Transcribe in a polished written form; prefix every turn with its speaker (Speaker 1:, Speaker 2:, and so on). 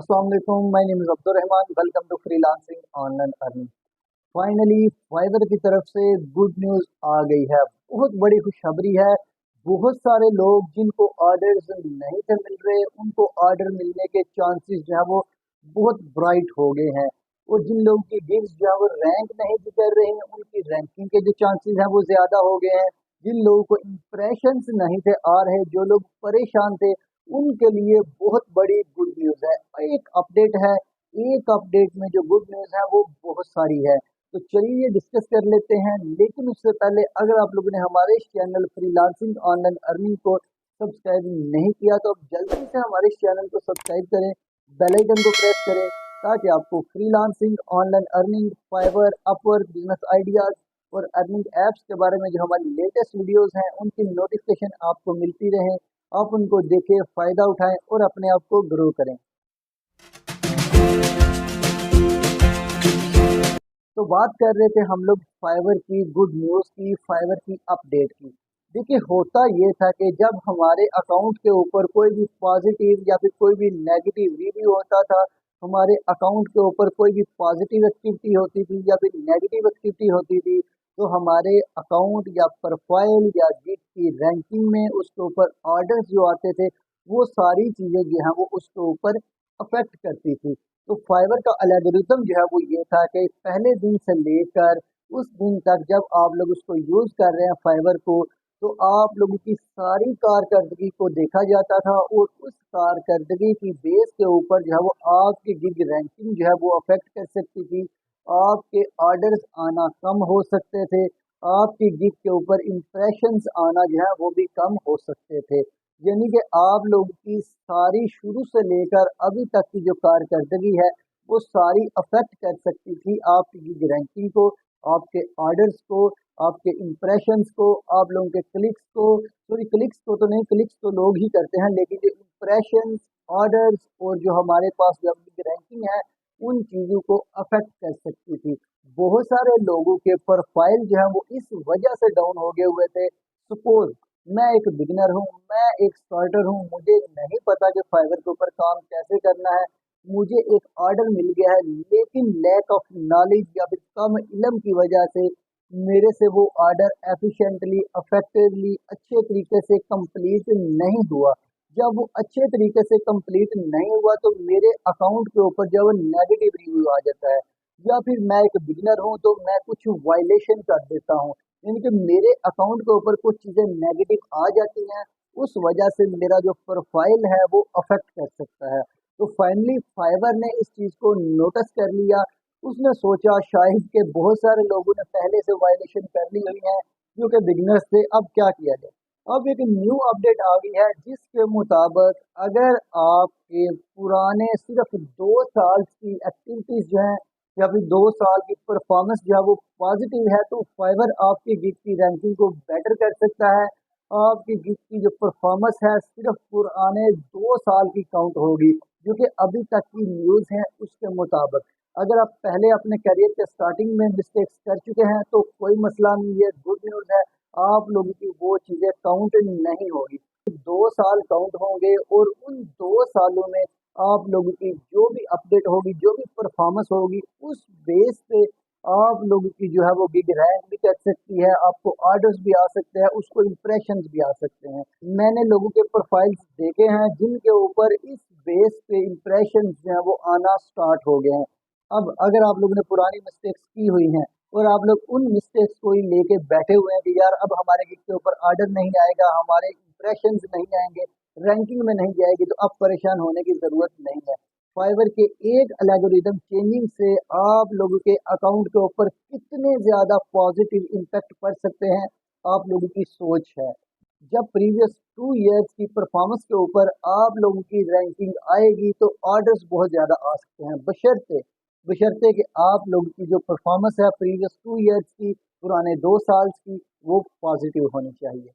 Speaker 1: अस्सलाम वालेकुम, my name is Abdurrahman. Welcome to freelancing online earning. Finally Fiverr की तरफ से गुड न्यूज़ आ गई है। बहुत बड़ी खुशखबरी है। बहुत सारे लोग जिनको ऑर्डर्स नहीं थे मिल रहे, उनको ऑर्डर मिलने के चांसेस जो है वो बहुत ब्राइट हो गए हैं। और जिन लोगों की गिग्स जो है वो रैंक नहीं भी कर रही हैं, उनकी रैंकिंग के जो चांसेस हैं वो ज़्यादा हो गए हैं। जिन लोगों को इम्प्रेशंस नहीं थे आ रहे, जो लोग परेशान थे, उनके लिए बहुत बड़ी गुड न्यूज़ है। एक अपडेट है, एक अपडेट में जो गुड न्यूज़ है वो बहुत सारी है। तो चलिए डिस्कस कर लेते हैं। लेकिन उससे पहले अगर आप लोगों ने हमारे इस चैनल फ्रीलांसिंग ऑनलाइन अर्निंग को सब्सक्राइब नहीं किया तो आप जल्दी से हमारे इस चैनल को सब्सक्राइब करें, बेल आइकन को प्रेस करें, ताकि आपको freelancing online earning, Fiverr, Upwork, business ideas और अर्निंग एप्स के बारे में जो हमारी लेटेस्ट वीडियोस हैं उनकी नोटिफिकेशन आपको मिलती रहे। आप उनको देखें, फ़ायदा उठाएं और अपने आप को ग्रो करें। तो बात कर रहे थे हम लोग फाइवर की गुड न्यूज़ की, फाइवर की अपडेट की। देखिए, होता ये था कि जब हमारे अकाउंट के ऊपर कोई भी पॉजिटिव या फिर कोई भी नेगेटिव रिव्यू होता था, हमारे अकाउंट के ऊपर कोई भी पॉजिटिव एक्टिविटी होती थी या फिर नेगेटिव एक्टिविटी होती थी, तो हमारे अकाउंट या प्रोफाइल या गिग की रैंकिंग में उसके ऊपर ऑर्डर्स जो आते थे, वो सारी चीज़ें जो हैं वो उसके ऊपर अफेक्ट करती थी। तो फाइवर का एल्गोरिथम जो है वो ये था कि पहले दिन से लेकर उस दिन तक जब आप लोग उसको यूज़ कर रहे हैं फाइवर को, तो आप लोगों की सारी कारकर्दगी को देखा जाता था और उस कारकर्दगी की बेस के ऊपर जो है वो आपकी गिग रैंकिंग जो है वो अफेक्ट कर सकती थी। आपके ऑर्डर्स आना कम हो सकते थे, आपकी गिग के ऊपर इम्प्रेशंस आना जो है वो भी कम हो सकते थे। यानी कि आप लोगों की सारी शुरू से लेकर अभी तक की जो कारकर्दगी है वो सारी अफेक्ट कर सकती थी आपकी रैंकिंग को, आपके ऑर्डर्स को, आपके इम्प्रेशंस को, आप लोगों के क्लिक्स को। सॉरी, क्लिक्स को तो नहीं, क्लिक्स तो लोग ही करते हैं, लेकिन जो इम्प्रेशंस, ऑर्डर्स और जो हमारे पास जो आपकी रैंकिंग है, उन चीज़ों को अफेक्ट कर सकती थी। बहुत सारे लोगों के प्रोफाइल जो है वो इस वजह से डाउन हो गए हुए थे। सपोज मैं एक बिगिनर हूँ, मैं एक स्टार्टर हूँ, मुझे नहीं पता कि फाइवर के ऊपर काम कैसे करना है। मुझे एक ऑर्डर मिल गया है, लेकिन लैक ऑफ नॉलेज या फिर कम इल्म की वजह से मेरे से वो ऑर्डर एफिशिएंटली, इफेक्टिवली, अच्छे तरीके से कंप्लीट नहीं हुआ। जब वो अच्छे तरीके से कंप्लीट नहीं हुआ तो मेरे अकाउंट के ऊपर जब नेगेटिव रिव्यू आ जाता है, या फिर मैं एक बिगिनर हूँ तो मैं कुछ वायलेशन कर देता हूँ, यानी कि मेरे अकाउंट के ऊपर कुछ चीज़ें नेगेटिव आ जाती हैं, उस वजह से मेरा जो प्रोफाइल है वो अफेक्ट कर सकता है। तो फाइनली फाइवर ने इस चीज़ को नोटिस कर लिया। उसने सोचा शायद कि बहुत सारे लोगों ने पहले से वायलेशन कर ली हुई है जो कि बिगिनर्स थे, अब क्या किया जाए। अब एक न्यू अपडेट आ गई है जिसके मुताबिक अगर आपके पुराने सिर्फ 2 साल की एक्टिविटीज़ जो हैं या फिर 2 साल की परफॉर्मेंस जो है वो पॉजिटिव है, तो फाइवर आपकी गिग की रैंकिंग को बेटर कर सकता है। आपकी गिग की जो परफॉर्मेंस है सिर्फ पुराने 2 साल की काउंट होगी, जो कि अभी तक की न्यूज़ है उसके मुताबिक। अगर आप पहले अपने करियर के स्टार्टिंग में मिस्टेक्स कर चुके हैं तो कोई मसला नहीं, ये गुड न्यूज़ है। आप लोगों की वो चीज़ें काउंट नहीं होगी, 2 साल काउंट होंगे और उन 2 सालों में आप लोगों की जो भी अपडेट होगी, जो भी परफॉर्मेंस होगी, उस बेस पे आप लोगों की जो है वो गिग रैंक भी कर सकती है, आपको ऑर्डर्स भी आ सकते हैं, उसको इम्प्रेशंस भी आ सकते हैं। मैंने लोगों के प्रोफाइल्स देखे हैं जिनके ऊपर इस बेस पे इम्प्रेशंस जो है वो आना स्टार्ट हो गए हैं। अब अगर आप लोगों ने पुरानी मिस्टेक्स की हुई हैं और आप लोग उन मिस्टेक्स को ही लेके बैठे हुए हैं कि यार अब हमारे गिग के ऊपर ऑर्डर नहीं आएगा, हमारे इम्प्रेशंस नहीं आएंगे, रैंकिंग में नहीं जाएगी, तो अब परेशान होने की ज़रूरत नहीं है। फाइवर के एक एल्गोरिदम चेंजिंग से आप लोगों के अकाउंट के ऊपर कितने ज़्यादा पॉजिटिव इम्पैक्ट पड़ सकते हैं, आप लोगों की सोच है। जब प्रीवियस 2 इयर्स की परफॉर्मेंस के ऊपर आप लोगों की रैंकिंग आएगी तो ऑर्डर्स बहुत ज़्यादा आ सकते हैं, बशर्ते बशर्ते कि आप लोगों की जो परफॉर्मेंस है प्रीवियस 2 इयर्स की, पुराने 2 साल की, वो पॉजिटिव होनी चाहिए।